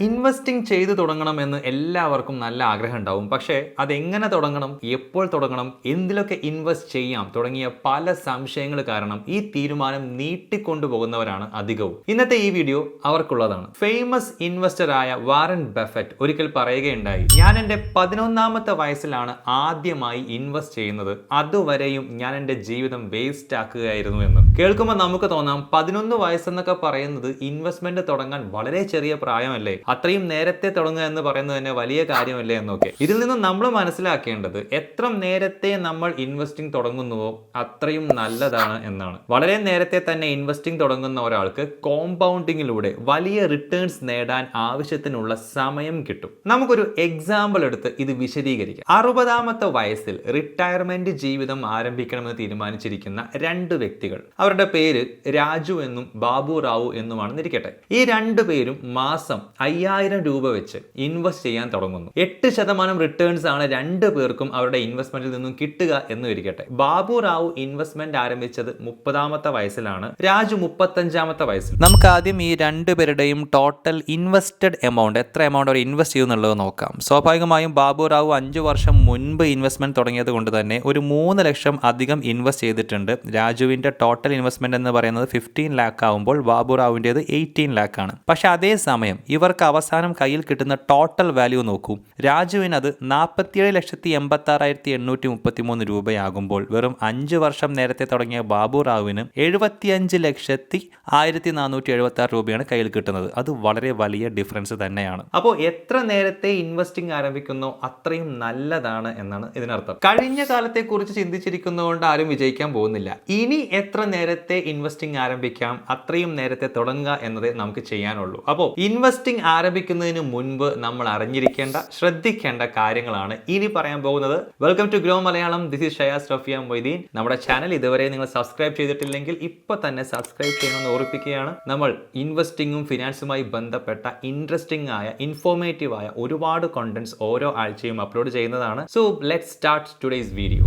Investing ചെയ്തു തുടങ്ങണമെന്ന് എല്ലാവർക്കും നല്ല ആഗ്രഹം ഉണ്ടാവും. പക്ഷേ അതെങ്ങനെ തുടങ്ങണം, എപ്പോൾ തുടങ്ങണം, എന്തിലൊക്കെ ഇൻവെസ്റ്റ് ചെയ്യാം തുടങ്ങിയ പല സംശയങ്ങൾ കാരണം ഈ തീരുമാനം നീട്ടിക്കൊണ്ടുപോകുന്നവരാണ് അധികവും. ഇന്നത്തെ ഈ വീഡിയോ അവർക്കുള്ളതാണ്. ഫേമസ് ഇൻവെസ്റ്ററായ വാറൻ ബഫറ്റ് ഒരിക്കൽ പറയുകയുണ്ടായി, ഞാൻ എൻ്റെ 11ാമത്തെ വയസ്സിലാണ് ആദ്യമായി ഇൻവെസ്റ്റ് ചെയ്യുന്നത്, അതുവരെയും ഞാൻ എൻ്റെ ജീവിതം വേസ്റ്റ് ആക്കുകയായിരുന്നു എന്ന്. കേൾക്കുമ്പോൾ നമുക്ക് തോന്നാം 11 വയസ്സെന്നൊക്കെ പറയുന്നത് ഇൻവെസ്റ്റ്മെന്റ് തുടങ്ങാൻ വളരെ ചെറിയ പ്രായമല്ലേ, അത്രയും നേരത്തെ തുടങ്ങുക എന്ന് പറയുന്നത് തന്നെ വലിയ കാര്യമല്ലേ എന്നൊക്കെ. ഇതിൽ നിന്ന് നമ്മൾ മനസ്സിലാക്കേണ്ടത് എത്ര നേരത്തെ നമ്മൾ ഇൻവെസ്റ്റിംഗ് തുടങ്ങുന്നുവോ അത്രയും നല്ലതാണ് എന്നാണ്. വളരെ നേരത്തെ തന്നെ ഇൻവെസ്റ്റിംഗ് തുടങ്ങുന്ന ഒരാൾക്ക് കോമ്പൗണ്ടിങ്ങിലൂടെ വലിയ റിട്ടേൺസ് നേടാൻ ആവശ്യത്തിനുള്ള സമയം കിട്ടും. നമുക്കൊരു എക്സാമ്പിൾ എടുത്ത് ഇത് വിശദീകരിക്കാം. 60ാമത്തെ വയസ്സിൽ റിട്ടയർമെന്റ് ജീവിതം ആരംഭിക്കണമെന്ന് തീരുമാനിച്ചിരിക്കുന്ന 2 വ്യക്തികൾ, അവരുടെ പേര് രാജു എന്നും ബാബു റാവു എന്നുമാണെന്നിരിക്കട്ടെ. ഈ 2 പേരും മാസം 5000 രൂപ വെച്ച് ഇൻവെസ്റ്റ് ചെയ്യാൻ തുടങ്ങുന്നു. 8% റിട്ടേൺസ് ആണ് 2 പേർക്കും അവരുടെ ഇൻവെസ്റ്റ്മെന്റിൽ നിന്നും കിട്ടുക എന്ന് ഇരിക്കട്ടെ. ബാബു റാവു ഇൻവെസ്റ്റ്മെന്റ് ആരംഭിച്ചത് 30ാമത്തെ വയസ്സിലാണ്, രാജു 35ാമത്തെ വയസ്സിൽ. നമുക്ക് ആദ്യം ഈ 2 പേരുടെയും ടോട്ടൽ ഇൻവെസ്റ്റഡ് എമൗണ്ട്, എത്ര എമൗണ്ട് അവർ ഇൻവെസ്റ്റ് ചെയ്യുന്നുള്ളത് നോക്കാം. സ്വാഭാവികമായും ബാബു റാവു 5 വർഷം മുൻപ് ഇൻവെസ്റ്റ്മെന്റ് തുടങ്ങിയത് കൊണ്ട് തന്നെ ഒരു 3 ലക്ഷം അധികം ഇൻവെസ്റ്റ് ചെയ്തിട്ടുണ്ട്. രാജുവിന്റെ ടോട്ടൽ ഇൻവെസ്റ്റ്മെന്റ് എന്ന് പറയുന്നത് 15 lakh ആവുമ്പോൾ ബാബു റാവുവിൻ്റെത് 18 lakh ആണ്. പക്ഷെ അതേസമയം ഇവർക്ക് അവസാനം കയ്യിൽ കിട്ടുന്ന ടോട്ടൽ വാല്യൂ നോക്കൂ. രാജുവിന് അത് 47,86,833 രൂപയാകുമ്പോൾ വെറും 5 വർഷം നേരത്തെ തുടങ്ങിയ ബാബു റാവുവിന് 75,01,476 രൂപയാണ് കയ്യിൽ കിട്ടുന്നത്. അത് വളരെ വലിയ ഡിഫറൻസ് തന്നെയാണ്. അപ്പോൾ എത്ര നേരത്തെ ഇൻവെസ്റ്റിംഗ് ആരംഭിക്കുന്നോ അത്രയും നല്ലതാണ് എന്നാണ് ഇതിനർത്ഥം. കഴിഞ്ഞ കാലത്തെ കുറിച്ച് ചിന്തിച്ചിരിക്കുന്നതുകൊണ്ട് ആരും വിജയിക്കാൻ പോകുന്നില്ല. ഇനി എത്ര നേരത്തെ ഇൻവെസ്റ്റിംഗ് ആരംഭിക്കാം, അത്രയും നേരത്തെ തുടങ്ങുക എന്നതേ നമുക്ക് ചെയ്യാനുള്ളൂ. അപ്പോൾ ഇൻവെസ്റ്റിംഗ് ആരംഭിക്കുന്നതിന് മുൻപ് നമ്മൾ അറിഞ്ഞിരിക്കേണ്ട, ശ്രദ്ധിക്കേണ്ട കാര്യങ്ങളാണ് ഇനി പറയാൻ പോകുന്നത്. Welcome to grow Malayalam. This is Shayas Rafiya Moideen. നമ്മുടെ ചാനൽ ഇതുവരെ നിങ്ങൾ സബ്സ്ക്രൈബ് ചെയ്തിട്ടില്ലെങ്കിൽ ഇപ്പോൾ തന്നെ സബ്സ്ക്രൈബ് ചെയ്യണമെന്ന് ഓർപ്പിക്കുകയാണ്. നമ്മൾ ഇൻവെസ്റ്റിംഗും ഫിനാൻസുമായി ബന്ധപ്പെട്ട ഇൻട്രസ്റ്റിംഗ് ആയ, ഇൻഫോർമേറ്റീവ് ആയ ഒരുപാട് കോണ്ടന്റ്സ് ഓരോ ആഴ്ചയും അപ്ലോഡ് ചെയ്യുന്നതാണ്. So let's start today's video.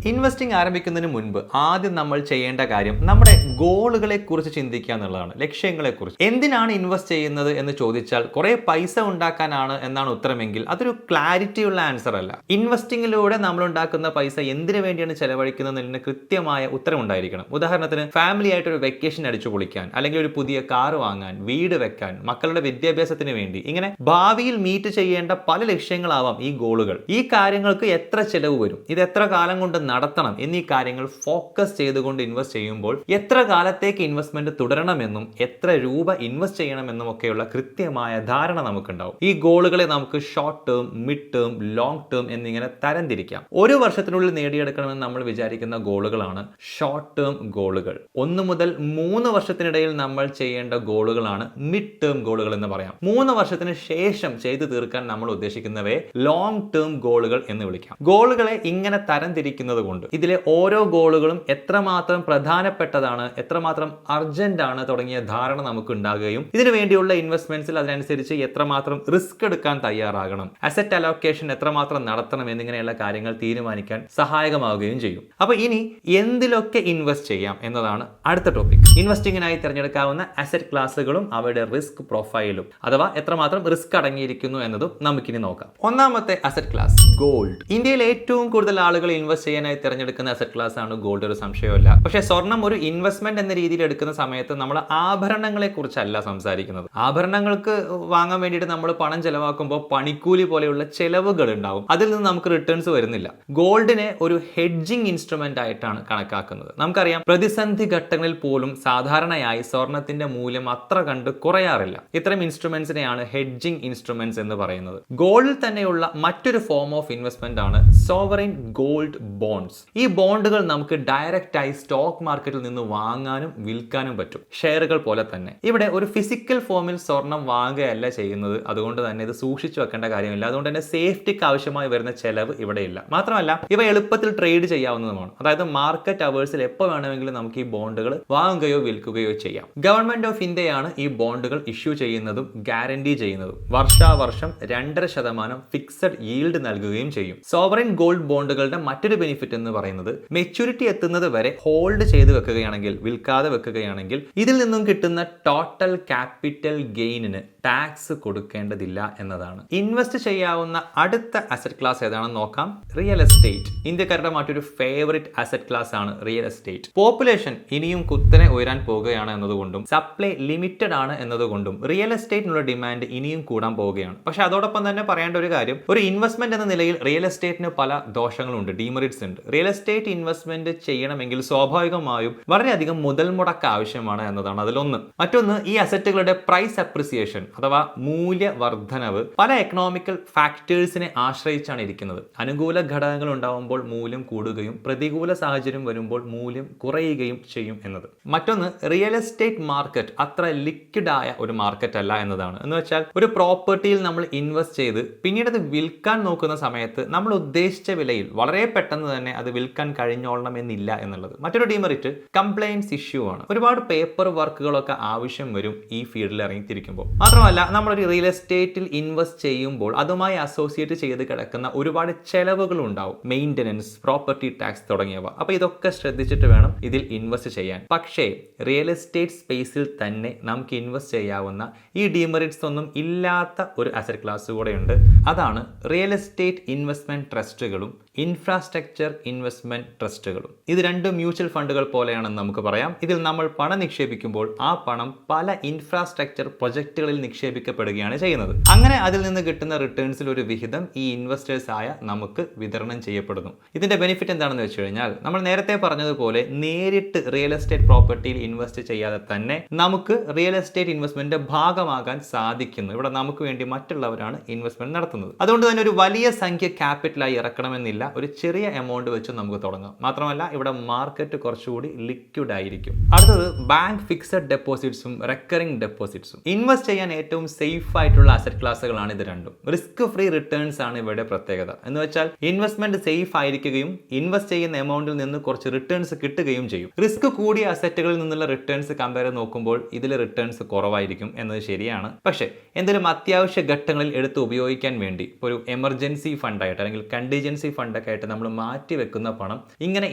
Investing ആരംഭിക്കുന്നതിന് മുൻപ് ആദ്യം നമ്മൾ ചെയ്യേണ്ട കാര്യം നമ്മുടെ ഗോളുകളെ കുറിച്ച് ചിന്തിക്കുക എന്നുള്ളതാണ്, ലക്ഷ്യങ്ങളെ കുറിച്ച്. എന്തിനാണ് ഇൻവെസ്റ്റ് ചെയ്യുന്നത് എന്ന് ചോദിച്ചാൽ കുറെ പൈസ ഉണ്ടാക്കാനാണ് എന്നാണ് ഉത്തരമെങ്കിൽ അതൊരു ക്ലാരിറ്റി ഉള്ള ആൻസർ അല്ല. ഇൻവെസ്റ്റിംഗിലൂടെ നമ്മൾ ഉണ്ടാക്കുന്ന പൈസ എന്തിനു വേണ്ടിയാണ് ചെലവഴിക്കുന്നതിന് കൃത്യമായ ഉത്തരം ഉണ്ടായിരിക്കണം. ഉദാഹരണത്തിന് ഫാമിലി ആയിട്ട് ഒരു വെക്കേഷൻ അടിച്ചു പൊളിക്കാൻ, അല്ലെങ്കിൽ ഒരു പുതിയ കാർ വാങ്ങാൻ, വീട് വെക്കാൻ, മക്കളുടെ വിദ്യാഭ്യാസത്തിന് വേണ്ടി, ഇങ്ങനെ ഭാവിയിൽ മീറ്റ് ചെയ്യേണ്ട പല ലക്ഷ്യങ്ങളാവാം ഈ ഗോളുകൾ. ഈ കാര്യങ്ങൾക്ക് എത്ര ചെലവ് വരും, ഇത് എത്ര കാലം കൊണ്ട് നടത്തണം എന്നീ കാര്യങ്ങൾ ഫോക്കസ് ചെയ്തുകൊണ്ട് ഇൻവെസ്റ്റ് ചെയ്യുമ്പോൾ എത്ര കാലത്തേക്ക് ഇൻവെസ്റ്റ്മെന്റ് തുടരണമെന്നും എത്ര രൂപ ഇൻവെസ്റ്റ് ചെയ്യണമെന്നും ഒക്കെയുള്ള കൃത്യമായ ധാരണ നമുക്കുണ്ടാവും. ഈ ഗോളുകളെ നമുക്ക് short term, mid term, long term എന്നിങ്ങനെ തരംതിരിക്കാം. 1 വർഷത്തിനുള്ളിൽ നേടിയെടുക്കണമെന്ന് നമ്മൾ വിചാരിക്കുന്ന ഗോളുകളാണ് ഷോർട്ട് ടേം ഗോളുകൾ. 1 മുതൽ 3 വർഷത്തിനിടയിൽ നമ്മൾ ചെയ്യേണ്ട ഗോളുകളാണ് മിഡ് ടേം ഗോളുകൾ എന്ന് പറയാം. 3 വർഷത്തിന് ശേഷം ചെയ്തു തീർക്കാൻ നമ്മൾ ഉദ്ദേശിക്കുന്നവയെ ലോങ് ടേം ഗോളുകൾ എന്ന് വിളിക്കാം. ഗോളുകളെ ഇങ്ങനെ തരംതിരിക്കുന്നത് കൊണ്ട് ഇതിലെ ഓരോ ഗോളുകളും എത്രമാത്രം പ്രധാനപ്പെട്ടതാണ്, എത്രമാത്രം അർജന്റ് ആണ് തുടങ്ങിയ ധാരണ നമുക്ക് ഉണ്ടാകുകയും ഇതിനു വേണ്ടിയുള്ള ഇൻവെസ്റ്റ്മെന്റ്സിൽ അതിനനുസരിച്ച് എത്രമാത്രം റിസ്ക് എടുക്കാൻ തയ്യാറാകണം, അസറ്റ് അലോക്കേഷൻ എത്രമാത്രം നടത്തണം എന്നിങ്ങനെയുള്ള കാര്യങ്ങൾ തീരുമാനിക്കാൻ സഹായകമാവുകയും ചെയ്യും. അപ്പൊ ഇനി എന്തിലൊക്കെ ഇൻവെസ്റ്റ് ചെയ്യാം എന്നതാണ് അടുത്ത ടോപ്പിക്. ഇൻവെസ്റ്റിംഗിനായി തിരഞ്ഞെടുക്കാവുന്ന അസറ്റ് ക്ലാസുകളും അവയുടെ റിസ്ക് പ്രൊഫൈലും, അഥവാ എത്രമാത്രം റിസ്ക് അടങ്ങിയിരിക്കുന്നു എന്നതും നമുക്കിനി നോക്കാം. ഒന്നാമത്തെ അസറ്റ് ക്ലാസ് ഗോൾഡ്. ഇന്ത്യയിൽ ഏറ്റവും കൂടുതൽ ആളുകൾ ഇൻവെസ്റ്റ് ചെയ്യാൻ തിരഞ്ഞെടുക്കുന്ന അസറ്റ് ക്ലാസ് ആണ് ഗോൾഡ്, ഒരു സംശയമില്ല. പക്ഷേ സ്വർണം ഒരു ഇൻവെസ്റ്റ്മെന്റ് എന്ന രീതിയിൽ എടുക്കുന്ന സമയത്ത് നമ്മൾ ആഭരണങ്ങളെ കുറിച്ചല്ല സംസാരിക്കുന്നത്. ആഭരണങ്ങൾക്ക് വാങ്ങാൻ വേണ്ടിയിട്ട് നമ്മൾ പണം ചെലവാക്കുമ്പോൾ പണിക്കൂലി പോലെയുള്ള ചെലവുകൾ ഉണ്ടാവും, അതിൽ നിന്ന് നമുക്ക് റിട്ടേൺസ് വരുന്നില്ല. ഗോൾഡിനെ ഒരു ഹെഡ്ജിങ് ഇൻസ്ട്രുമെന്റ് ആയിട്ടാണ് കണക്കാക്കുന്നത്. നമുക്കറിയാം, പ്രതിസന്ധി ഘട്ടങ്ങളിൽ പോലും സാധാരണയായി സ്വർണത്തിന്റെ മൂല്യം അത്ര കണ്ട് കുറയാറില്ല. ഇത്തരം ഇൻസ്ട്രുമെന്റ്സിനെയാണ് ഹെഡ്ജിങ് ഇൻസ്ട്രുമെന്റ്സ് എന്ന് പറയുന്നത്. ഗോൾഡിൽ തന്നെയുള്ള മറ്റൊരു ഫോം ഓഫ് ഇൻവെസ്റ്റ്മെന്റ് ആണ് സോവറിൻ ഗോൾഡ് ബോണ്ട്സ്. ഈ ബോണ്ടുകൾ നമുക്ക് ഡയറക്റ്റ് ആയി സ്റ്റോക്ക് മാർക്കറ്റിൽ നിന്ന് വാങ്ങാനും വിൽക്കാനും പറ്റും, ഷെയറുകൾ പോലെ തന്നെ. ഇവിടെ ഒരു ഫിസിക്കൽ ഫോമിൽ സ്വർണം വാങ്ങുകയല്ല ചെയ്യുന്നത്, അതുകൊണ്ട് തന്നെ ഇത് സൂക്ഷിച്ചു വെക്കേണ്ട കാര്യമില്ല. അതുകൊണ്ട് തന്നെ സേഫ്റ്റിക്ക് ആവശ്യമായി വരുന്ന ചെലവ് ഇവിടെ ഇല്ല. മാത്രമല്ല ഇവ എളുപ്പത്തിൽ ട്രേഡ് ചെയ്യാവുന്നതുമാണ്. അതായത് മാർക്കറ്റ് അവേഴ്സിൽ എപ്പോൾ വേണമെങ്കിലും നമുക്ക് ഈ ബോണ്ടുകൾ വാങ്ങുകയോ വിൽക്കുകയോ ചെയ്യാം. ഗവൺമെന്റ് ഓഫ് ഇന്ത്യയാണ് ഈ ബോണ്ടുകൾ ഇഷ്യൂ ചെയ്യുന്നതും ഗ്യാരണ്ടി ചെയ്യുന്നതും. വർഷാവർഷം 2.5% ഫിക്സഡ് ഈൽഡ് നൽകുകയും ചെയ്യും. സോവറിൻ ഗോൾഡ് ബോണ്ടുകളുടെ മറ്റൊരു ബെനിഫിറ്റ് ബെനിഫിറ്റ് എന്ന് പറയുന്നത് മെച്യൂരിറ്റി എത്തുന്നത് വരെ ഹോൾഡ് ചെയ്ത് വെക്കുകയാണെങ്കിൽ, വിൽക്കാതെ വെക്കുകയാണെങ്കിൽ ഇതിൽ നിന്നും കിട്ടുന്ന ടോട്ടൽ ക്യാപിറ്റൽ ഗെയിനിന് ടാക്സ് കൊടുക്കേണ്ടതില്ല എന്നതാണ്. ഇൻവെസ്റ്റ് ചെയ്യാവുന്ന അടുത്ത അസറ്റ് ക്ലാസ് ഏതാണെന്ന് നോക്കാം. Real estate. ഇന്ത്യക്കാരുടെ മറ്റൊരു ഫേവറിറ്റ് അസറ്റ് ക്ലാസ് ആണ് റിയൽ എസ്റ്റേറ്റ്. പോപ്പുലേഷൻ ഇനിയും കുത്തനെ ഉയരാൻ പോകുകയാണ് എന്നതുകൊണ്ടും സപ്ലൈ ലിമിറ്റഡ് ആണ് എന്നതുകൊണ്ടും റിയൽ എസ്റ്റേറ്റിനുള്ള ഡിമാൻഡ് ഇനിയും കൂടാൻ പോവുകയാണ്. പക്ഷെ അതോടൊപ്പം തന്നെ പറയേണ്ട ഒരു കാര്യം, ഒരു ഇൻവെസ്റ്റ്മെന്റ് എന്ന നിലയിൽ റിയൽ എസ്റ്റേറ്റിന് പല ദോഷങ്ങളുണ്ട്, ഡീമെറിറ്റ്സ് ഉണ്ട്. റിയൽ എസ്റ്റേറ്റ് ഇൻവെസ്റ്റ്മെന്റ് ചെയ്യണമെങ്കിൽ സ്വാഭാവികമായും വളരെയധികം മുതൽ മുടക്ക് ആവശ്യമാണ് എന്നതാണ് അതിലൊന്ന്. മറ്റൊന്ന്, ഈ അസറ്റുകളുടെ പ്രൈസ് അപ്രിസിയേഷൻ അഥവാ മൂല്യവർദ്ധനവ് പല എക്കണോമിക്കൽ ഫാക്ടേഴ്സിനെ ആശ്രയിച്ചാണ് ഇരിക്കുന്നത്. അനുകൂല ഘടകങ്ങൾ ഉണ്ടാവുമ്പോൾ മൂല്യം കൂടുകയും പ്രതികൂല സാഹചര്യം വരുമ്പോൾ മൂല്യം കുറയുകയും ചെയ്യും എന്നത്. മറ്റൊന്ന്, റിയൽ എസ്റ്റേറ്റ് മാർക്കറ്റ് അത്ര ലിക്വിഡ് ആയ ഒരു മാർക്കറ്റ് അല്ല എന്നതാണ്. എന്ന് വെച്ചാൽ ഒരു പ്രോപ്പർട്ടിയിൽ നമ്മൾ ഇൻവെസ്റ്റ് ചെയ്ത് പിന്നീട് അത് വിൽക്കാൻ നോക്കുന്ന സമയത്ത് നമ്മൾ ഉദ്ദേശിച്ച വിലയിൽ വളരെ പെട്ടെന്ന് തന്നെ അത് വിൽക്കാൻ കഴിഞ്ഞോളണം എന്നില്ല എന്നുള്ളത്. മറ്റൊരു ഡിമെറിറ്റ് കംപ്ലൈൻസ് ഇഷ്യൂ ആണ്. ഒരുപാട് പേപ്പർ വർക്കുകളൊക്കെ ആവശ്യം വരും ഈ ഫീൽഡിൽ ഇറങ്ങിത്തിരിക്കുമ്പോൾ. മാത്രമല്ല, നമ്മളൊരു റിയൽ എസ്റ്റേറ്റിൽ ഇൻവെസ്റ്റ് ചെയ്യുമ്പോൾ അതുമായി അസോസിയേറ്റ് ചെയ്ത് കിടക്കുന്ന ഒരുപാട് ചെലവുകൾ ഉണ്ടാവും, മെയിൻ്റനൻസ്, പ്രോപ്പർട്ടി ടാക്സ് തുടങ്ങിയവ. അപ്പൊ ഇതൊക്കെ ശ്രദ്ധിച്ചിട്ട് വേണം ഇതിൽ ഇൻവെസ്റ്റ് ചെയ്യാൻ. പക്ഷേ റിയൽ എസ്റ്റേറ്റ് സ്പേസിൽ തന്നെ നമുക്ക് ഇൻവെസ്റ്റ് ചെയ്യാവുന്ന ഈ ഡിമെറിറ്റ്സ് ഒന്നും ഇല്ലാത്ത ഒരു അസറ്റ് ക്ലാസ് കൂടെയുണ്ട്. അതാണ് റിയൽ എസ്റ്റേറ്റ് ഇൻവെസ്റ്റ്മെന്റ് ട്രസ്റ്റുകളും ഇൻഫ്രാസ്ട്രക്ചർ ഇൻവെസ്റ്റ്മെന്റ് ട്രസ്റ്റുകളും. ഇത് രണ്ടും മ്യൂച്വൽ ഫണ്ടുകൾ പോലെയാണെന്ന് നമുക്ക് പറയാം. ഇതിൽ നമ്മൾ പണം നിക്ഷേപിക്കുമ്പോൾ ആ പണം പല ഇൻഫ്രാസ്ട്രക്ചർ പ്രൊജക്ടുകളിൽ നിക്ഷേപിക്കപ്പെടുകയാണ് ചെയ്യുന്നത്. അങ്ങനെ അതിൽ നിന്ന് കിട്ടുന്ന റിട്ടേൺസിൽ ഒരു വിഹിതം ഈ ഇൻവെസ്റ്റേഴ്സ് ആയ നമുക്ക് വിതരണം ചെയ്യപ്പെടുന്നു. ഇതിന്റെ ബെനിഫിറ്റ് എന്താണെന്ന് വെച്ച് കഴിഞ്ഞാൽ, നമ്മൾ നേരത്തെ പറഞ്ഞതുപോലെ നേരിട്ട് റിയൽ എസ്റ്റേറ്റ് പ്രോപ്പർട്ടിയിൽ ഇൻവെസ്റ്റ് ചെയ്യാതെ തന്നെ നമുക്ക് റിയൽ എസ്റ്റേറ്റ് ഇൻവെസ്റ്റ്മെന്റിന്റെ ഭാഗമാകാൻ സാധിക്കുന്നു. ഇവിടെ നമുക്ക് വേണ്ടി മറ്റുള്ളവരാണ് ഇൻവെസ്റ്റ്മെന്റ് നടത്തുന്നത്. അതുകൊണ്ട് തന്നെ ഒരു വലിയ സംഖ്യ ക്യാപിറ്റലായി ഇറക്കണമെന്നില്ല, ഒരു ചെറിയ എമൗണ്ട് വെച്ച് നമുക്ക് തുടങ്ങാം. മാത്രമല്ല, ഇവിടെ മാർക്കറ്റ് കുറച്ചുകൂടി ലിക്വിഡ് ആയിരിക്കും. അടുത്തത് ബാങ്ക് ഫിക്സഡ് ഡെപ്പോസിറ്റ്സും റെക്കറിംഗ് ഡെപ്പോസിറ്റ്സും. ഇൻവെസ്റ്റ് ചെയ്യാൻ ഏറ്റവും സേഫ് ആയിട്ടുള്ള അസറ്റ് ക്ലാസ്സുകളാണ് ഇത് രണ്ടും. റിസ്ക് ഫ്രീ റിട്ടേൺസ് ആണ് ഇവിടെ പ്രത്യേകത. എന്ന് വെച്ചാൽ ഇൻവെസ്റ്റ്മെന്റ് സേഫ് ആയിരിക്കുകയും ഇൻവെസ്റ്റ് ചെയ്യുന്ന എമൗണ്ടിൽ നിന്ന് കുറച്ച് റിട്ടേൺസ് കിട്ടുകയും ചെയ്യും. റിസ്ക് കൂടിയ അസറ്റുകളിൽ നിന്നുള്ള റിട്ടേൺസ് കമ്പയർ നോക്കുമ്പോൾ ഇതിൽ റിട്ടേൺസ് കുറവായിരിക്കും എന്നത് ശരിയാണ്. പക്ഷേ എന്തെങ്കിലും അത്യാവശ്യ ഘട്ടങ്ങളിൽ എടുത്ത് ഉപയോഗിക്കാൻ വേണ്ടി ഒരു എമർജൻസി ഫണ്ടായിട്ട് അല്ലെങ്കിൽ കണ്ടിജൻസി ഫണ്ടൊക്കെ ആയിട്ട് നമ്മൾ മാറ്റി വെക്കുന്ന പണം ഇങ്ങനെ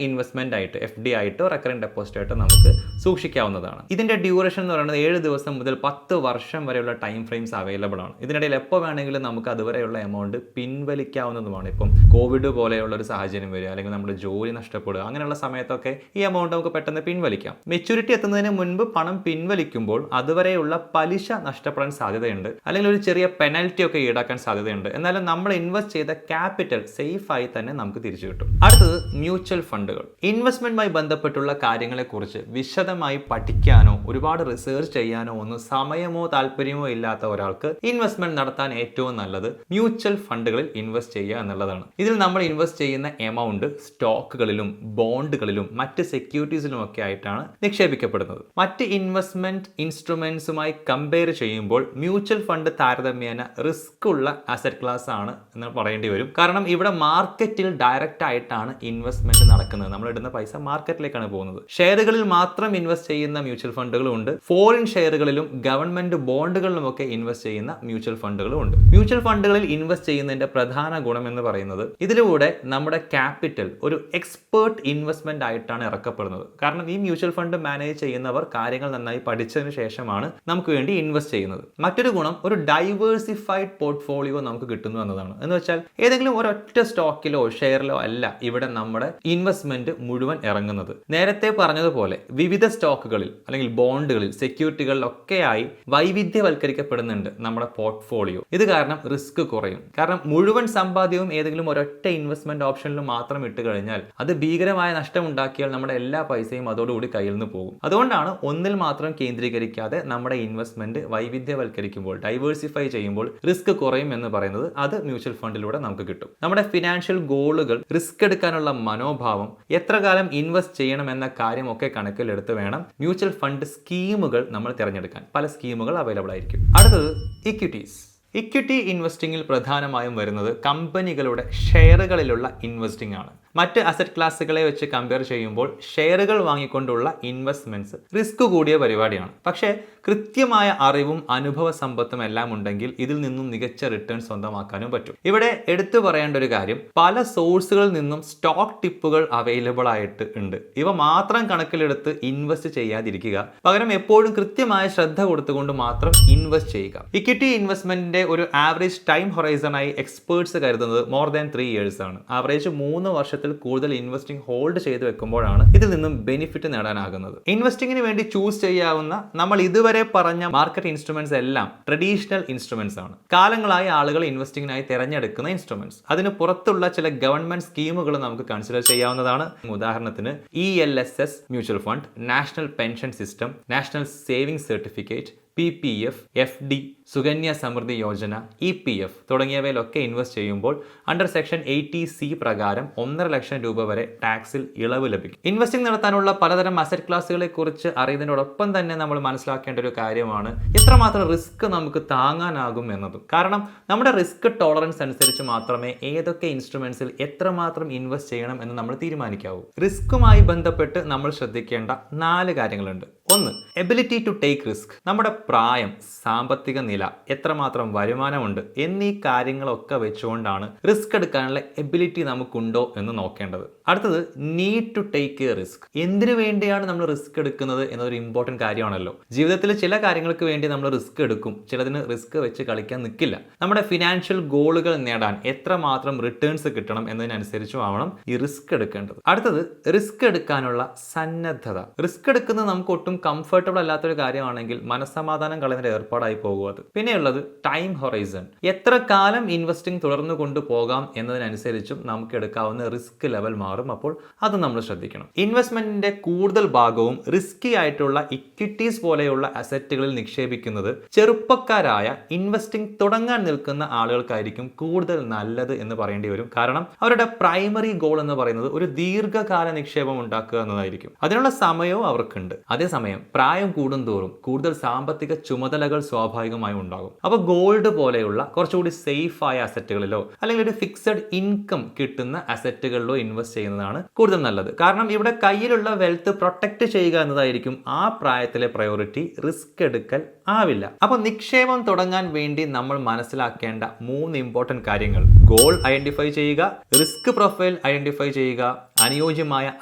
ഇൻവെസ്റ്റ്മെന്റ് ആയിട്ട് FD ആയിട്ടോ റെക്കറിംഗ് ഡെപ്പോസിറ്റ് ആയിട്ടോ നമുക്ക് സൂക്ഷിക്കാവുന്നതാണ്. ഇതിന്റെ ഡ്യൂറേഷൻ എന്ന് പറയുന്നത് 7 ദിവസം മുതൽ 10 വർഷം വരെയുള്ള ടൈം ഫ്രെയിംസ് അവൈലബിൾ ആണ്. ഇതിനിടയിൽ എപ്പോൾ വേണമെങ്കിലും നമുക്ക് അതുവരെയുള്ള എമൗണ്ട് പിൻവലിക്കാവുന്നതുമാണ്. ഇപ്പം കോവിഡ് പോലെയുള്ള ഒരു സാഹചര്യം വരിക, അല്ലെങ്കിൽ നമ്മുടെ ജോലി നഷ്ടപ്പെടുക, അങ്ങനെയുള്ള സമയത്തൊക്കെ ഈ എമൗണ്ട് നമുക്ക് പെട്ടെന്ന് പിൻവലിക്കാം. മെച്യൂരിറ്റി എത്തുന്നതിന് മുൻപ് പണം പിൻവലിക്കുമ്പോൾ അതുവരെയുള്ള പലിശ നഷ്ടപ്പെടാൻ സാധ്യതയുണ്ട്, അല്ലെങ്കിൽ ഒരു ചെറിയ പെനൽറ്റി ഒക്കെ ഈടാക്കാൻ സാധ്യതയുണ്ട്. എന്നാലും നമ്മൾ ഇൻവെസ്റ്റ് ചെയ്ത ക്യാപിറ്റൽ സേഫ് ആയി തന്നെ നമുക്ക് തിരിച്ചു കിട്ടും. അടുത്തത് മ്യൂച്വൽ ഫണ്ടുകൾ. ഇൻവെസ്റ്റ്മെന്റുമായി ബന്ധപ്പെട്ടുള്ള കാര്യങ്ങളെക്കുറിച്ച് വിശദമായി പഠിക്കാനോ ഒരുപാട് റിസർച്ച് ചെയ്യാനോ ഒന്നും സമയമോ താല്പര്യമോ ഇല്ലാത്ത ഒരാൾക്ക് ഇൻവെസ്റ്റ്മെന്റ് നടത്താൻ ഏറ്റവും നല്ലത് മ്യൂച്വൽ ഫണ്ടുകളിൽ ഇൻവെസ്റ്റ് ചെയ്യുക എന്നുള്ളതാണ്. ഇതിൽ നമ്മൾ ഇൻവെസ്റ്റ് ചെയ്യുന്ന എമൗണ്ട് സ്റ്റോക്കുകളിലും ബോണ്ടുകളിലും മറ്റ് സെക്യൂരിറ്റീസിലും ഒക്കെ ആയിട്ടാണ് നിക്ഷേപിക്കപ്പെടുന്നത്. മറ്റ് ഇൻവെസ്റ്റ്മെന്റ് ഇൻസ്ട്രുമെന്റ്സുമായി കമ്പയർ ചെയ്യുമ്പോൾ മ്യൂച്വൽ ഫണ്ട് താരതമ്യേന റിസ്ക് ഉള്ള അസറ്റ് ക്ലാസ് ആണ് എന്ന് പറയേണ്ടി വരും. കാരണം ഇവിടെ മാർക്കറ്റിൽ ഡയറക്റ്റ് ആയിട്ടാണ് ഇൻവെസ്റ്റ്മെന്റ് നടക്കുന്നത്. നമ്മൾ ഇടുന്ന പൈസ മാർക്കറ്റിലേക്കാണ് പോകുന്നത്. ഷെയറുകളിൽ മാത്രം ഇൻവെസ്റ്റ് ചെയ്യുന്ന മ്യൂച്വൽ ഫണ്ടുകളും ഉണ്ട്. ഫോറിൻ ഷെയറുകളിലും ഗവൺമെന്റ് ബോണ്ടുകളിലും ഒക്കെ ഇൻവെസ്റ്റ് ചെയ്യുന്ന മ്യൂച്വൽ ഫണ്ടുകളും ഉണ്ട്. മ്യൂച്വൽ ഫണ്ടുകളിൽ ഇൻവെസ്റ്റ് ചെയ്യുന്നതിന്റെ പ്രധാന ഗുണം എന്ന് പറയുന്നത് ഇതിലൂടെ നമ്മുടെ ക്യാപിറ്റൽ ഒരു എക്സ്പേർട്ട് ഇൻവെസ്റ്റ്മെന്റ് ആയിട്ടാണ് ഇറക്കപ്പെടുന്നത്. കാരണം ഈ മ്യൂച്വൽ ഫണ്ട് മാനേജ് ചെയ്യുന്നവർ കാര്യങ്ങൾ നന്നായി പഠിച്ചതിന് ശേഷമാണ് നമുക്ക് വേണ്ടി ഇൻവെസ്റ്റ് ചെയ്യുന്നത്. മറ്റൊരു ഗുണം, ഒരു ഡൈവേഴ്സിഫൈഡ് പോർട്ട്ഫോളിയോ നമുക്ക് കിട്ടുന്നു എന്നതാണ്. എന്ന് വെച്ചാൽ ഏതെങ്കിലും ഒരൊറ്റ സ്റ്റോക്കിലോ ഷെയറിലോ അല്ല ഇവിടെ നമ്മുടെ ഇൻവെസ്റ്റ്മെന്റ് മുഴുവൻ ഇറങ്ങുന്നത്. നേരത്തെ പറഞ്ഞതുപോലെ വിവിധ സ്റ്റോക്കുകളിൽ അല്ലെങ്കിൽ ബോണ്ടുകളിൽ സെക്യൂരിറ്റികളിലൊക്കെയായി വൈവിധ്യവൽക്കരിക്കപ്പെടുന്നുണ്ട് നമ്മുടെ പോർട്ട്ഫോളിയോ. ഇത് കാരണം റിസ്ക് കുറയും. കാരണം മുഴുവൻ സമ്പാദ്യവും ഏതെങ്കിലും ഒരൊറ്റ ഇൻവെസ്റ്റ്മെന്റ് ഓപ്ഷനിൽ മാത്രം ഇട്ട് കഴിഞ്ഞാൽ അത് ഭീകരമായ നഷ്ടം ഉണ്ടാക്കിയാൽ നമ്മുടെ എല്ലാ പൈസയും അതോടുകൂടി കയ്യിൽ നിന്ന് പോകും. അതുകൊണ്ടാണ് ഒന്നിൽ മാത്രം കേന്ദ്രീകരിക്കാതെ നമ്മുടെ ഇൻവെസ്റ്റ്മെന്റ് വൈവിധ്യവൽക്കരിക്കുമ്പോൾ, ഡൈവേഴ്സിഫൈ ചെയ്യുമ്പോൾ റിസ്ക് കുറയും എന്ന് പറയുന്നത്. അത് മ്യൂച്വൽ ഫണ്ടിലൂടെ നമുക്ക് കിട്ടും. നമ്മുടെ ഫിനാൻഷ്യൽ ഗോളുകൾ, റിസ്ക് എടുക്കാനുള്ള മനോഭാവം, എത്ര കാലം ഇൻവെസ്റ്റ് ചെയ്യണം എന്ന കാര്യമൊക്കെ കണക്കിലെടുത്ത് വേണം മ്യൂച്വൽ ഫണ്ട് സ്കീമുകൾ നമ്മൾ തിരഞ്ഞെടുക്കാൻ. പല സ്കീമുകൾ അവൈലബിൾ ആയിരിക്കും. അടുത്തത് ഇക്വിറ്റീസ്. ഇക്വിറ്റി ഇൻവെസ്റ്റിംഗിൽ പ്രധാനമായും വരുന്നത് കമ്പനികളുടെ ഷെയറുകളിലുള്ള ഇൻവെസ്റ്റിംഗ് ആണ്. മറ്റ് അസറ്റ് ക്ലാസ്സുകളെ വെച്ച് കമ്പയർ ചെയ്യുമ്പോൾ ഷെയറുകൾ വാങ്ങിക്കൊണ്ടുള്ള ഇൻവെസ്റ്റ്മെന്റ്സ് റിസ്ക് കൂടിയ പരിപാടിയാണ്. പക്ഷേ കൃത്യമായ അറിവും അനുഭവ സമ്പത്തും എല്ലാം ഉണ്ടെങ്കിൽ ഇതിൽ നിന്നും മികച്ച റിട്ടേൺ സ്വന്തമാക്കാനും പറ്റും. ഇവിടെ എടുത്തു പറയേണ്ട ഒരു കാര്യം, പല സോഴ്സുകളിൽ നിന്നും സ്റ്റോക്ക് ടിപ്പുകൾ അവൈലബിൾ ആയിട്ട് ഉണ്ട്. ഇവ മാത്രം കണക്കിലെടുത്ത് ഇൻവെസ്റ്റ് ചെയ്യാതിരിക്കുക. പകരം എപ്പോഴും കൃത്യമായ ശ്രദ്ധ കൊടുത്തുകൊണ്ട് മാത്രം ഇൻവെസ്റ്റ് ചെയ്യുക. ഇക്വിറ്റി ഇൻവെസ്റ്റ്മെന്റിന്റെ ഒരു ആവറേജ് ടൈം ഹൊറൈസൺ ആയി എക്സ്പേർട്സ് കരുതുന്നത് മോർ ദാൻ 3 years ആണ്. ആവറേജ് 3 വർഷത്തിൽ കൂടുതൽ ഇൻവെസ്റ്റിംഗ് ഹോൾഡ് ചെയ്ത് വെക്കുമ്പോഴാണ് ഇതിൽ നിന്നും ബെനിഫിറ്റ് നേടാനാകുന്നത്. ഇൻവെസ്റ്റിംഗിന് വേണ്ടി ചൂസ് ചെയ്യാവുന്ന നമ്മൾ ഇതുവരെ പറഞ്ഞ മാർക്കറ്റ് ഇൻസ്ട്രുമെന്റ്സ് എല്ലാം ട്രഡീഷണൽ ഇൻസ്ട്രുമെന്റ്സ് ആണ്. കാലങ്ങളായി ആളുകൾ ഇൻവെസ്റ്റിംഗിനായി തിരഞ്ഞെടുക്കുന്ന ഇൻസ്ട്രുമെന്റ്സ്. അതിന് പുറത്തുള്ള ചില ഗവൺമെന്റ് സ്കീമുകൾ നമുക്ക് കൺസിഡർ ചെയ്യാവുന്നതാണ്. ഉദാഹരണത്തിന് ELSS mutual fund, national pension system, national saving certificate, PPF, FD, Sukanya Samriddhi Yojana, EPF തുടങ്ങിയവയിലൊക്കെ invest ചെയ്യുമ്പോൾ അണ്ടർ സെക്ഷൻ 80C പ്രകാരം 1.5 ലക്ഷം രൂപ വരെ ടാക്സിൽ ഇളവ് ലഭിക്കും. ഇൻവെസ്റ്റിംഗ് നടത്താനുള്ള പലതരം അസറ്റ് ക്ലാസുകളെ കുറിച്ച് അറിയുന്നതിനോടൊപ്പം തന്നെ നമ്മൾ മനസ്സിലാക്കേണ്ട ഒരു കാര്യമാണ് എത്രമാത്രം റിസ്ക് നമുക്ക് താങ്ങാനാകും എന്നതും. കാരണം നമ്മുടെ റിസ്ക് ടോളറൻസ് അനുസരിച്ച് മാത്രമേ ഏതൊക്കെ ഇൻസ്ട്രുമെന്റ്സിൽ എത്രമാത്രം ഇൻവെസ്റ്റ് ചെയ്യണം എന്ന് നമ്മൾ തീരുമാനിക്കാവൂ. റിസ്കുമായി ബന്ധപ്പെട്ട് നമ്മൾ ശ്രദ്ധിക്കേണ്ട 4 കാര്യങ്ങളുണ്ട്. 1. Ability to take risk. നമ്മുടെ പ്രായം, സാമ്പത്തിക നില, എത്രമാത്രം വരുമാനമുണ്ട് എന്നീ കാര്യങ്ങളൊക്കെ വെച്ചുകൊണ്ടാണ് റിസ്ക് എടുക്കാനുള്ള എബിലിറ്റി നമുക്കുണ്ടോ എന്ന് നോക്കേണ്ടത്. അടുത്തത് need to take a risk. എന്തിനു വേണ്ടിയാണ് നമ്മൾ റിസ്ക് എടുക്കുന്നത് എന്നൊരു ഇമ്പോർട്ടൻറ്റ് കാര്യമാണല്ലോ. ജീവിതത്തിൽ ചില കാര്യങ്ങൾക്ക് വേണ്ടി നമ്മൾ റിസ്ക് എടുക്കും, ചിലതിന് റിസ്ക് വെച്ച് കളിക്കാൻ നിൽക്കില്ല. നമ്മുടെ ഫിനാൻഷ്യൽ ഗോളുകൾ നേടാൻ എത്രമാത്രം റിട്ടേൺസ് കിട്ടണം എന്നതിനനുസരിച്ചും ആവണം ഈ റിസ്ക് എടുക്കേണ്ടത്. അടുത്തത് റിസ്ക് എടുക്കാനുള്ള സന്നദ്ധത. റിസ്ക് എടുക്കുന്നത് നമുക്ക് ഒട്ടും കംഫർട്ടബിൾ അല്ലാത്തൊരു കാര്യമാണെങ്കിൽ മനസ്സമാധാനം കളയുന്ന ഏർപ്പാടായി പോകും അത്. പിന്നെയുള്ളത് ടൈം ഹൊറൈസൺ. എത്ര കാലം ഇൻവെസ്റ്റിംഗ് തുടർന്നു കൊണ്ടുപോകാം എന്നതിനനുസരിച്ചും നമുക്ക് എടുക്കാവുന്ന റിസ്ക് ലെവൽ മാറും. അപ്പോൾ അത് നമ്മൾ ശ്രദ്ധിക്കണം. ഇൻവെസ്റ്റ്മെന്റിന്റെ കൂടുതൽ ഭാഗവും റിസ്കി ആയിട്ടുള്ള ഇക്വിറ്റീസ് പോലെയുള്ള അസറ്റുകളിൽ നിക്ഷേപിക്കുന്നത് ചെറുപ്പക്കാരായ ഇൻവെസ്റ്റിംഗ് തുടങ്ങാൻ നിൽക്കുന്ന ആളുകൾക്കായിരിക്കും കൂടുതൽ നല്ലത് എന്ന് പറയേണ്ടി വരും. കാരണം അവരുടെ പ്രൈമറി ഗോൾ എന്ന് പറയുന്നത് ഒരു ദീർഘകാല നിക്ഷേപം ഉണ്ടാക്കുക എന്നതായിരിക്കും. അതിനുള്ള സമയവും അവർക്കുണ്ട്. അതേസമയം പ്രായം കൂടുന്തോറും കൂടുതൽ സാമ്പത്തിക ചുമതലകൾ സ്വാഭാവികമായും ഉണ്ടാകും. അപ്പോൾ ഗോൾഡ് പോലെയുള്ള കുറച്ചുകൂടി സേഫ് ആയ അസറ്റുകളിലോ അല്ലെങ്കിൽ ഒരു ഫിക്സഡ് ഇൻകം കിട്ടുന്ന അസറ്റുകളിലോ ഇൻവെസ്റ്റ് ചെയ്യുന്നതാണ് കൂടുതൽ നല്ലത്. കാരണം ഇവിടെ കയ്യിലുള്ള വെൽത്ത് പ്രൊട്ടക്ട് ചെയ്യുക എന്നതായിരിക്കും ആ പ്രായത്തിലെ പ്രയോറിറ്റി. റിസ്ക് എടുക്കൽ ആവില്ല. അപ്പോൾ നിക്ഷേപം തുടങ്ങാൻ വേണ്ടി നമ്മൾ മനസ്സിലാക്കേണ്ട 3 ഇമ്പോർട്ടൻറ്റ് കാര്യങ്ങൾ: ഗോൾ ഐഡന്റിഫൈ ചെയ്യുക, റിസ്ക് പ്രൊഫൈൽ ഐഡന്റിഫൈ ചെയ്യുക, അനുയോജ്യമായ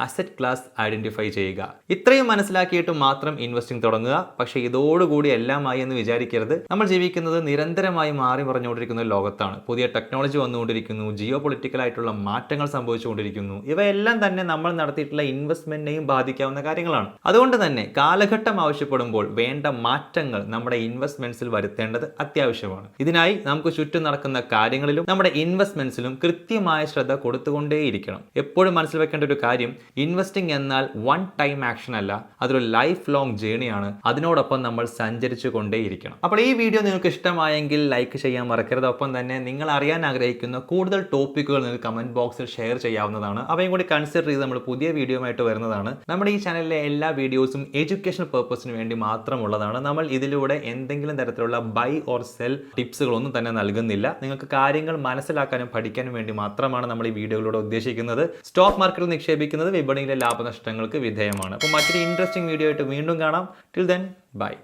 അസറ്റ് ക്ലാസ് ഐഡന്റിഫൈ ചെയ്യുക. ഇത്രയും മനസ്സിലാക്കിയിട്ട് മാത്രം ഇൻവെസ്റ്റിംഗ് തുടങ്ങുക. പക്ഷേ ഇതോടുകൂടി എല്ലാമായി എന്ന് വിചാരിക്കരുത്. നമ്മൾ ജീവിക്കുന്നത് നിരന്തരമായി മാറി മറിഞ്ഞുകൊണ്ടിരിക്കുന്ന ഒരു ലോകത്താണ്. പുതിയ ടെക്നോളജി വന്നുകൊണ്ടിരിക്കുന്നു, ജിയോ പൊളിറ്റിക്കൽ ആയിട്ടുള്ള മാറ്റങ്ങൾ സംഭവിച്ചുകൊണ്ടിരിക്കുന്നു. ഇവയെല്ലാം തന്നെ നമ്മൾ നടത്തിയിട്ടുള്ള ഇൻവെസ്റ്റ്മെന്റിനെയും ബാധിക്കാവുന്ന കാര്യങ്ങളാണ്. അതുകൊണ്ട് തന്നെ കാലഘട്ടം ആവശ്യപ്പെടുമ്പോൾ വേണ്ട മാറ്റങ്ങൾ നമ്മുടെ ഇൻവെസ്റ്റ്മെന്റ്സിൽ വരുത്തേണ്ടത് അത്യാവശ്യമാണ്. ഇതിനായി നമുക്ക് ചുറ്റും നടക്കുന്ന കാര്യങ്ങളിലും നമ്മുടെ ഇൻവെസ്റ്റ്മെന്റ്സിലും കൃത്യമായ ശ്രദ്ധ കൊടുത്തുകൊണ്ടേയിരിക്കണം. എപ്പോഴും മനസ്സിൽ വെക്കേണ്ട ഒരു കാര്യം, ഇൻവെസ്റ്റിംഗ് എന്നാൽ വൺ ടൈം ആക്ഷൻ അല്ല, അതൊരു ലൈഫ് ലോങ് ജേണിയാണ്. അതിനോടൊപ്പം നമ്മൾ സഞ്ചരിച്ചു കൊണ്ടേയിരിക്കണം. അപ്പോൾ ഈ വീഡിയോ നിങ്ങൾക്ക് ഇഷ്ടമായെങ്കിൽ ലൈക്ക് ചെയ്യാൻ മറക്കരുത്. ഒപ്പം തന്നെ നിങ്ങൾ അറിയാൻ ആഗ്രഹിക്കുന്ന കൂടുതൽ ടോപ്പിക്കുകൾ നിങ്ങൾക്ക് കമന്റ് ബോക്സിൽ ഷെയർ ചെയ്യാവുന്നതാണ്. അവയും കൂടി കൺസിഡർ ചെയ്ത് നമ്മൾ പുതിയ വീഡിയോയുമായിട്ട് വരുന്നതാണ്. നമ്മുടെ ഈ ചാനലിലെ എല്ലാ വീഡിയോസും എഡ്യൂക്കേഷണൽ പർപ്പസിന് വേണ്ടി മാത്രമുള്ളതാണ്. നമ്മൾ ഇതിലൂടെ എന്തെങ്കിലും തരത്തിലുള്ള ബൈ ഓർ സെൽ ടിപ്സുകളൊന്നും തന്നെ നൽകുന്നില്ല. നിങ്ങൾക്ക് കാര്യങ്ങൾ മനസ്സിലാക്കാനും പഠിക്കാനും വേണ്ടി മാത്രമാണ് നമ്മൾ ഈ വീഡിയോയിലൂടെ ഉദ്ദേശിക്കുന്നത്. സ്റ്റോക്ക് മാർക്കറ്റിൽ നിക്ഷേപിക്കുന്നത് വിപണിയിലെ ലാഭനഷ്ടങ്ങൾക്ക് വിധേയമാണ്. അപ്പോൾ മറ്റൊരു ഇൻട്രസ്റ്റിംഗ് വീഡിയോ ആയിട്ട് വീണ്ടും കാണാം. Till then, bye.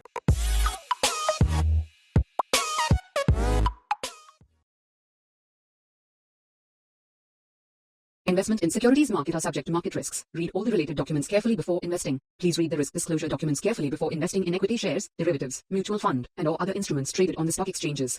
Investment in securities market are subject to market risks. Read all the related documents carefully before investing. Please read the risk disclosure documents carefully before investing in equity shares, derivatives, mutual fund, and or other instruments traded on the stock exchanges.